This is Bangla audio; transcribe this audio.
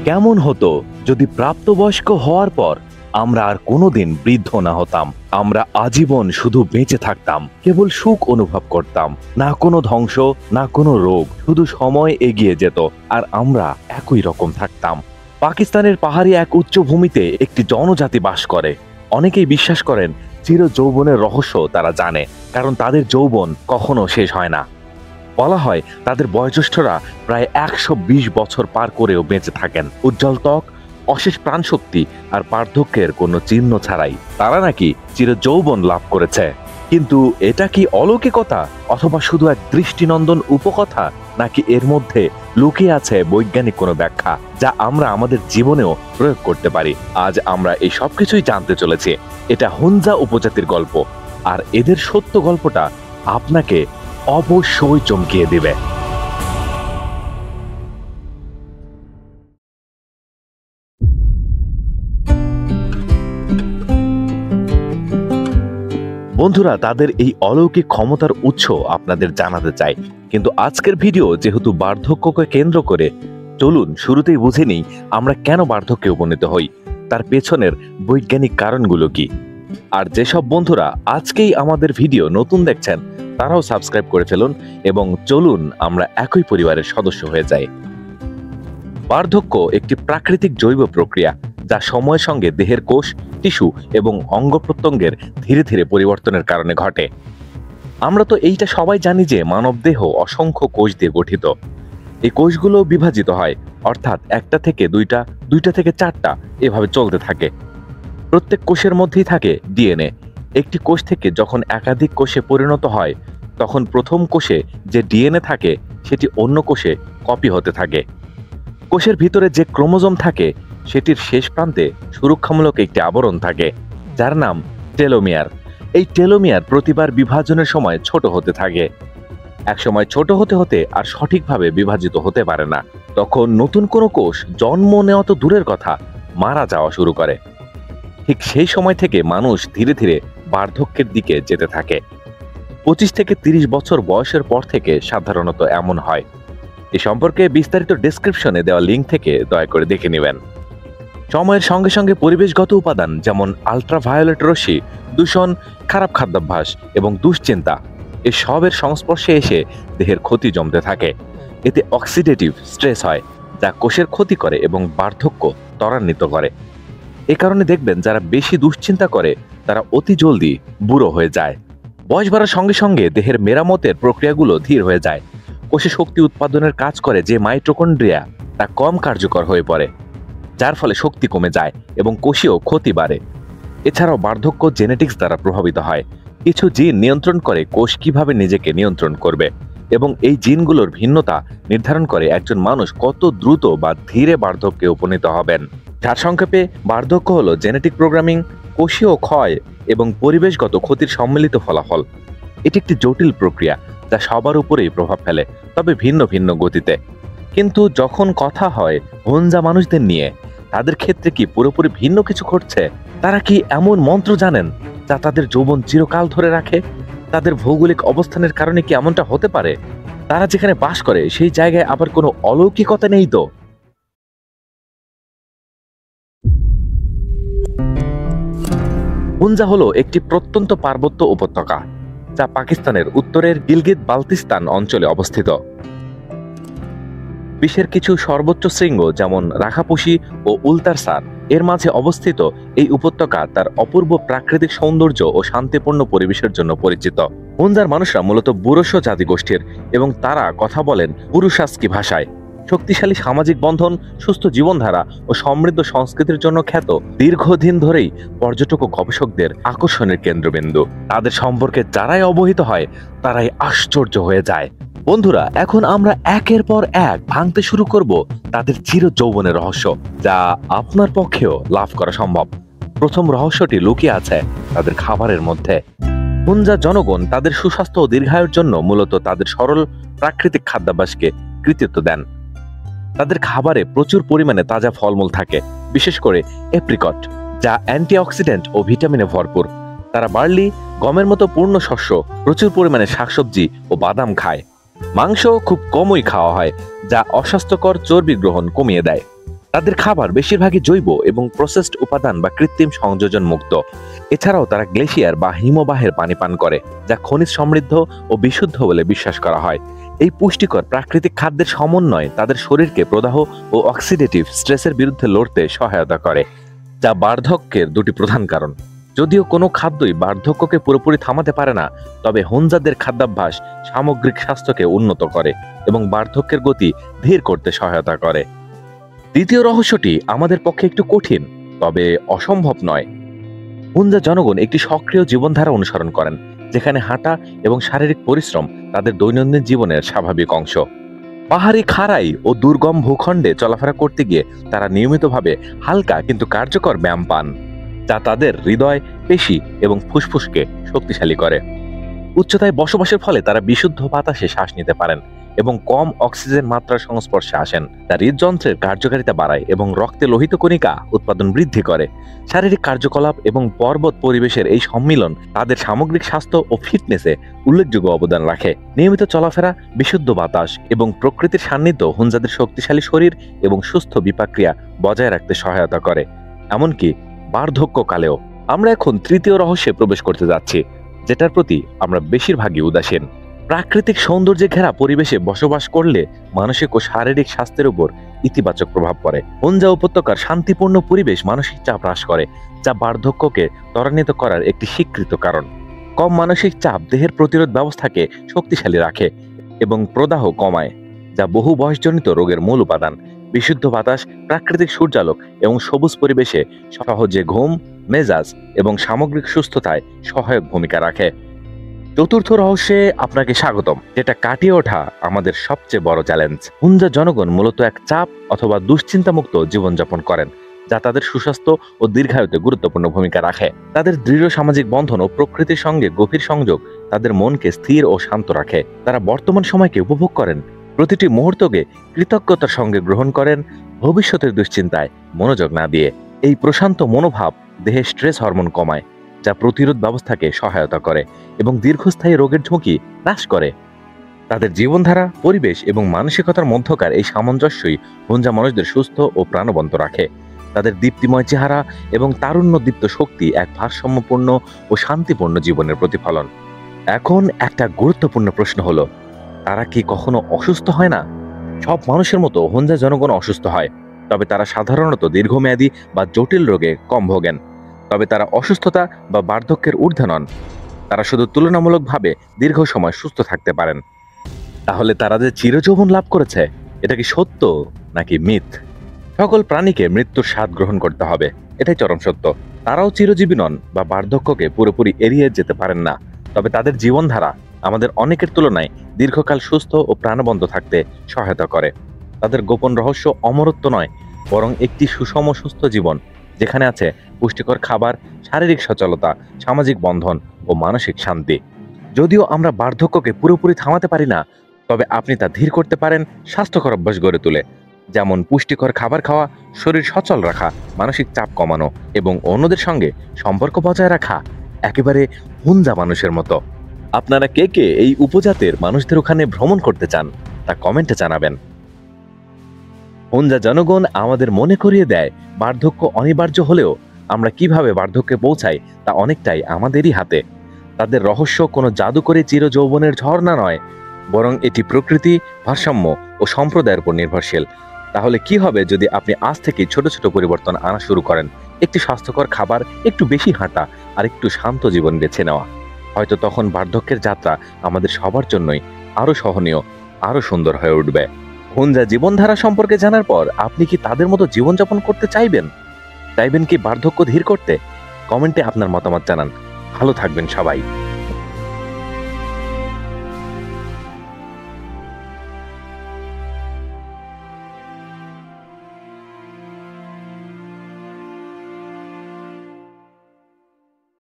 কেমন হতো যদি প্রাপ্তবয়স্ক হওয়ার পর আমরা আর কোনোদিন বৃদ্ধ না হতাম, আমরা আজীবন শুধু বেঁচে থাকতাম, কেবল সুখ অনুভব করতাম, না কোনো ধ্বংস, না কোনো রোগ, শুধু সময় এগিয়ে যেত আর আমরা একই রকম থাকতাম। পাকিস্তানের পাহাড়ি এক উচ্চভূমিতে একটি জনজাতি বাস করে। অনেকেই বিশ্বাস করেন চির যৌবনের রহস্য তারা জানে, কারণ তাদের যৌবন কখনো শেষ হয় না। বলা হয় তাদের বয়োজ্যেষ্ঠরা প্রায় 120 বছর পার করেও বেঁচে থাকেন, উজ্জ্বল ত্বক, অশেষ প্রাণশক্তি আর বার্ধক্যের কোনো চিহ্ন ছাড়াই। তারা নাকি চির যৌবন লাভ করেছে। কিন্তু এটা কি অলৌকিকতা, অথবা শুধু এক দৃষ্টিনন্দন উপকথা, নাকি এর মধ্যে লুকিয়ে আছে বৈজ্ঞানিক কোনো ব্যাখ্যা যা আমরা আমাদের জীবনেও প্রয়োগ করতে পারি? আজ আমরা এই সবকিছুই জানতে চলেছি। এটা হুনজা উপজাতির গল্প, আর এদের সত্য গল্পটা আপনাকে অবশ্যই চমকিয়ে দিবে। বন্ধুরা, তাদের এই অলৌকিক ক্ষমতার উৎস আপনাদের জানাতে চাই, কিন্তু আজকের ভিডিও যেহেতু বার্ধক্যকে কেন্দ্র করে, চলুন শুরুতেই বুঝে নিই আমরা কেন বার্ধক্যে উপনীত হই, তার পেছনের বৈজ্ঞানিক কারণগুলো কি। আর যেসব বন্ধুরা আজকেই আমাদের ভিডিও নতুন দেখছেন তারাও সাবস্ক্রাইব করে ফেলুন এবং চলুন আমরা একই পরিবারের সদস্য হয়ে যাই। বার্ধক্য একটি প্রাকৃতিক জৈব প্রক্রিয়া যা সময়ের সঙ্গে দেহের কোষ, টিস্যু এবং অঙ্গ প্রত্যঙ্গের ধীরে ধীরে পরিবর্তনের কারণে ঘটে। আমরা তো এইটা সবাই জানি যে মানব দেহ অসংখ্য কোষ দিয়ে গঠিত। এই কোষগুলো বিভাজিত হয়, অর্থাৎ একটা থেকে দুইটা, দুইটা থেকে চারটা, এভাবে চলতে থাকে। প্রত্যেক কোষের মধ্যেই থাকে ডিএনএ। একটি কোষ থেকে যখন একাধিক কোষে পরিণত হয়, তখন প্রথম কোষে যে ডিএনএ থাকে সেটি অন্য কোষে কপি হতে থাকে। কোষের ভিতরে যে ক্রোমোজোম থাকে সেটির শেষ প্রান্তে সুরক্ষামূলক একটি আবরণ থাকে যার নাম টেলোমিয়ার। এই টেলোমিয়ার প্রতিবার বিভাজনের সময় ছোট হতে থাকে। একসময় ছোট হতে হতে আর সঠিকভাবে বিভাজিত হতে পারে না। তখন নতুন কোনো কোষ জন্ম নেওয়া তো দূরের কথা, মারা যাওয়া শুরু করে। ঠিক সেই সময় থেকে মানুষ ধীরে ধীরে বার্ধক্যের দিকে যেতে থাকে। 25 থেকে 30 বছর বয়সের পর থেকে সাধারণত এমন হয়। এ সম্পর্কে বিস্তারিত ডেসক্রিপশনে দেওয়া লিঙ্ক থেকে দয়া করে দেখে নেবেন। সময়ের সঙ্গে সঙ্গে পরিবেশগত উপাদান যেমন আল্ট্রাভায়োলেট রশ্মি, দূষণ, খারাপ খাদ্যাভ্যাস এবং দুশ্চিন্তা এসবের সংস্পর্শে এসে দেহের ক্ষতি জমতে থাকে। এতে অক্সিডেটিভ স্ট্রেস হয়, যা কোষের ক্ষতি করে এবং বার্ধক্য ত্বরান্বিত করে। এ কারণে দেখবেন যারা বেশি দুশ্চিন্তা করে তারা অতি জলদি বুড়ো হয়ে যায়। বয়স বাড়ার সঙ্গে সঙ্গে দেহের মেরামতের প্রক্রিয়াগুলো ধীর হয়ে যায়। কোষে শক্তি উৎপাদনের কাজ করে যে মাইটোকন্ড্রিয়া, তা কম কার্যকর হয়ে পড়ে, যার ফলে শক্তি কমে যায় এবং কোষীয় ক্ষতি বাড়ে। এছাড়াও বার্ধক্য জেনেটিক্স দ্বারা প্রভাবিত হয়। কিছু জিন নিয়ন্ত্রণ করে কোষ কিভাবে নিজেকে নিয়ন্ত্রণ করবে, এবং এই জিনগুলোর ভিন্নতা নির্ধারণ করে একজন মানুষ কত দ্রুত বা ধীরে বার্ধক্যে উপনীত হবেন। সারসংক্ষেপে, বার্ধক্য হলো জেনেটিক প্রোগ্রামিং, কোষীয় ক্ষয় এবং পরিবেশগত ক্ষতির সম্মিলিত ফলাফল। এটি একটি জটিল প্রক্রিয়া যা সবার উপরেই প্রভাব ফেলে, তবে ভিন্ন ভিন্ন গতিতে। কিন্তু যখন কথা হয় হুনজা মানুষদের নিয়ে, তাদের ক্ষেত্রে কি পুরোপুরি ভিন্ন কিছু ঘটছে? তারা কি এমন মন্ত্র জানেন যা তাদের যৌবন চিরকাল ধরে রাখে? তাদের ভৌগোলিক অবস্থানের কারণে কি এমনটা হতে পারে? তারা যেখানে বাস করে সেই জায়গায় আবার কোনো অলৌকিকতা নেই তো? হুনজা হলো একটি প্রত্যন্ত পার্বত্য উপত্যকা যা পাকিস্তানের উত্তরের গিলগিত বালতিস্তান অঞ্চলে অবস্থিত। বিশ্বের কিছু সর্বোচ্চ শৃঙ্গ যেমন রাখাপুশি ও উলতারসার এর মাঝে অবস্থিত এই উপত্যকা তার অপূর্ব প্রাকৃতিক সৌন্দর্য ও শান্তিপূর্ণ পরিবেশের জন্য পরিচিত। হুনজার মানুষরা মূলত বুরোশো জাতিগোষ্ঠীর এবং তারা কথা বলেন বুরুশাস্কি ভাষায়। শক্তিশালী সামাজিক বন্ধন, সুস্থ জীবনধারা ও সমৃদ্ধ সংস্কৃতির জন্য খ্যাত, দীর্ঘদিন ধরেই পর্যটক ও গবেষকদের আকর্ষণের কেন্দ্রবিন্দু। তাদের সম্পর্কে যারাই অবহিত হয় তারাই আশ্চর্য হয়ে যায়। বন্ধুরা, এখন আমরা একের পর এক ভাঙতে শুরু করব তাদের চির যৌবনের রহস্য, যা আপনার পক্ষেও লাভ করা সম্ভব। প্রথম রহস্যটি লুকিয়ে আছে তাদের খাবারের মধ্যে। হুনজা জনগণ তাদের সুস্বাস্থ্য ও দীর্ঘায়ুর জন্য মূলত তাদের সরল প্রাকৃতিক খাদ্যাভ্যাসকে কৃতিত্ব দেন। তাদের খাবারে প্রচুর পরিমাণে তাজা ফলমূল থাকে, বিশেষ করে এপ্রিকট, যা অ্যান্টিঅক্সিডেন্ট ও ভিটামিনে ভরপুর। তারা বার্লি, গমের মতো পূর্ণ শস্য, প্রচুর পরিমাণে শাকসবজি ও বাদাম খায়। মাংস খুব কমই খাওয়া হয়, যা অস্বাস্থ্যকর চর্বি গ্রহণ কমিয়ে দেয়। তাদের খাবার বেশিরভাগই জৈব এবং প্রসেসড উপাদান বা কৃত্রিম সংযোজন মুক্ত। এছাড়াও তারা গ্লেশিয়ার বা হিমবাহের পানি পান করে, যা খনিজ সমৃদ্ধ ও বিশুদ্ধ বলে বিশ্বাস করা হয়। এই পুষ্টিকর প্রাকৃতিক খাদ্যের সমন্বয় তাদের শরীরকে প্রদাহ ও অক্সিডেটিভ স্ট্রেসের বিরুদ্ধে লড়তে সহায়তা করে, যা বার্ধক্যের দুটি প্রধান কারণ। যদিও কোনো খাদ্যই বার্ধক্যকে পুরোপুরি থামাতে পারে না, তবে হুনজাদের খাদ্যাভ্যাস সামগ্রিক স্বাস্থ্যকে উন্নত করে এবং বার্ধক্যের গতি ধীর করতে সহায়তা করে। দ্বিতীয় রহস্যটি আমাদের পক্ষে একটু কঠিন, তবে অসম্ভব নয়। হুনজা জনগণ একটি সক্রিয় জীবনধারা অনুসরণ করেন, যেখানে হাঁটা এবং শারীরিক পরিশ্রম তাদের দৈনন্দিন জীবনের স্বাভাবিক অংশ। পাহাড়ি খাড়াই ও দুর্গম ভূখণ্ডে চলাফেরা করতে গিয়ে তারা নিয়মিতভাবে হালকা কিন্তু কার্যকর ব্যায়াম পান, যা তাদের হৃদয়, পেশি এবং ফুসফুসকে শক্তিশালী করে। উচ্চতায় বসবাসের ফলে তারা বিশুদ্ধ বাতাসে শ্বাস নিতে পারেন এবং কম অক্সিজেন মাত্রার সংস্পর্শে আসেন, যা হৃদযন্ত্রের কার্যকারিতা বাড়ায় এবং রক্তে লোহিত কণিকা উৎপাদন বৃদ্ধি করে। শারীরিক কার্যকলাপ এবং পর্বত পরিবেশের এই সম্মিলন তাদের সামগ্রিক স্বাস্থ্য ও ফিটনেসে উল্লেখযোগ্য অবদান রাখে। নিয়মিত চলাফেরা, বিশুদ্ধ বাতাস এবং প্রকৃতির সান্নিধ্য হুনজাদের শক্তিশালী শরীর এবং সুস্থ বিপাক্রিয়া বজায় রাখতে সহায়তা করে, এমনকি বার্ধক্যকালেও। আমরা এখন তৃতীয় রহস্যে প্রবেশ করতে যাচ্ছি, যেটার প্রতি আমরা বেশিরভাগই উদাসীন। প্রাকৃতিক সৌন্দর্যে ঘেরা পরিবেশে বসবাস করলে মানসিক ও শারীরিক স্বাস্থ্যের উপর ইতিবাচক প্রভাব পড়ে। হুনজা উপত্যকার শান্তিপূর্ণ পরিবেশ মানসিক চাপ হ্রাস করে, যা বার্ধক্যকে ত্বরান্বিত করার একটি স্বীকৃত কারণ। কম মানসিক চাপ দেহের প্রতিরোধ ব্যবস্থাকে শক্তিশালী রাখে এবং প্রদাহ কমায়, যা বহু বয়সজনিত রোগের মূল উপাদান। বিশুদ্ধ বাতাস, প্রাকৃতিক সূর্যালোক এবং সবুজ পরিবেশে সহজে ঘুম, মেজাজ এবং সামগ্রিক সুস্থতায় সহায়ক ভূমিকা রাখে। চতুর্থ রহস্যে আপনাকে স্বাগতম, যেটা কাটিয়ে ওঠা আমাদের সবচেয়ে বড় চ্যালেঞ্জ। হুনজা জনগণ মূলত এক চাপ অথবা দুশ্চিন্তামুক্ত জীবনযাপন করেন, যা তাদের সুস্বাস্থ্য ও দীর্ঘায়ুতে গুরুত্বপূর্ণ ভূমিকা রাখে। তাদের দৃঢ় সামাজিক বন্ধন ও প্রকৃতির সঙ্গে গভীর সংযোগ তাদের মনকে স্থির ও শান্ত রাখে। তারা বর্তমান সময়কে উপভোগ করেন, প্রতিটি মুহূর্তকে কৃতজ্ঞতার সঙ্গে গ্রহণ করেন, ভবিষ্যতের দুশ্চিন্তায় মনোযোগ না দিয়ে। এই প্রশান্ত মনোভাব দেহে স্ট্রেস হরমোন কমায়, যা প্রতিরোধ ব্যবস্থাকে সহায়তা করে এবং দীর্ঘস্থায়ী রোগের ঝুঁকি হ্রাস করে। তাদের জীবনধারা, পরিবেশ এবং মানসিকতার মধ্যকার এই সামঞ্জস্যই হুনজা মানুষদের সুস্থ ও প্রাণবন্ত রাখে। তাদের দীপ্তিময় চেহারা এবং তারুণ্যদীপ্ত শক্তি এক ভারসাম্যপূর্ণ ও শান্তিপূর্ণ জীবনের প্রতিফলন। এখন একটা গুরুত্বপূর্ণ প্রশ্ন হলো, তারা কি কখনো অসুস্থ হয় না? সব মানুষের মতো হুনজা জনগণ অসুস্থ হয়, তবে তারা সাধারণত দীর্ঘমেয়াদী বা জটিল রোগে কম ভোগেন। তবে তারা অসুস্থতা বা বার্ধক্যের ঊর্ধ্বে নন, তারা শুধু তুলনামূলকভাবে দীর্ঘ সময় সুস্থ থাকতে পারেন। তাহলে তারা যে চিরযৌবন লাভ করেছে, এটা কি সত্য নাকি মিথ? সকল প্রাণীকে মৃত্যুর স্বাদ গ্রহণ করতে হবে, এটাই চরম সত্য। তারাও চিরজীবী নন বা বার্ধক্যকে পুরোপুরি এড়িয়ে যেতে পারেন না, তবে তাদের জীবনধারা আমাদের অনেকের তুলনায় দীর্ঘকাল সুস্থ ও প্রাণবন্ত থাকতে সহায়তা করে। তাদের গোপন রহস্য অমরত্ব নয়, বরং একটি সুষম সুস্থ জীবন, যেখানে আছে পুষ্টিকর খাবার, শারীরিক সচলতা, সামাজিক বন্ধন ও মানসিক শান্তি। যদিও আমরা বার্ধক্যকে পুরোপুরি থামাতে পারি না, তবে আপনি তা ধীর করতে পারেন স্বাস্থ্যকর অভ্যাস গড়ে তুলে, যেমন পুষ্টিকর খাবার খাওয়া, শরীর সচল রাখা, মানসিক চাপ কমানো এবং অন্যদের সঙ্গে সম্পর্ক বজায় রাখা, একেবারে হুনজা মানুষের মতো। আপনারা কে কে এই উপজাতের মানুষদের ওখানে ভ্রমণ করতে চান তা কমেন্টে জানাবেন। হুনজা জনগণ আমাদের মনে করিয়ে দেয়, বার্ধক্য অনিবার্য হলেও আমরা কিভাবে বার্ধক্যে পৌঁছাই তা অনেকটাই আমাদেরই হাতে। তাদের রহস্য কোনো জাদুকরী চিরযৌবনের ঝর্ণা নয়, বরং এটি প্রকৃতি, ভারসাম্য ও সম্প্রদায়ের উপর নির্ভরশীল। তাহলে কি হবে যদি আপনি আজ থেকে ছোট ছোট পরিবর্তন আনা শুরু করেন? একটি স্বাস্থ্যকর খাবার, একটু বেশি হাঁটা আর একটু শান্ত জীবন বেছে নেওয়া। হয়তো তখন বার্ধক্যের যাত্রা আমাদের সবার জন্যই আরো সহনীয়, আরো সুন্দর হয়ে উঠবে। হুনজা জীবনধারা সম্পর্কে জানার পর আপনি কি তাদের মতো জীবনযাপন করতে চাইবেন? চাইবেন কি বার্ধক্য ধীর করতে? কমেন্টে আপনার মতামত জানান। ভালো থাকবেন সবাই।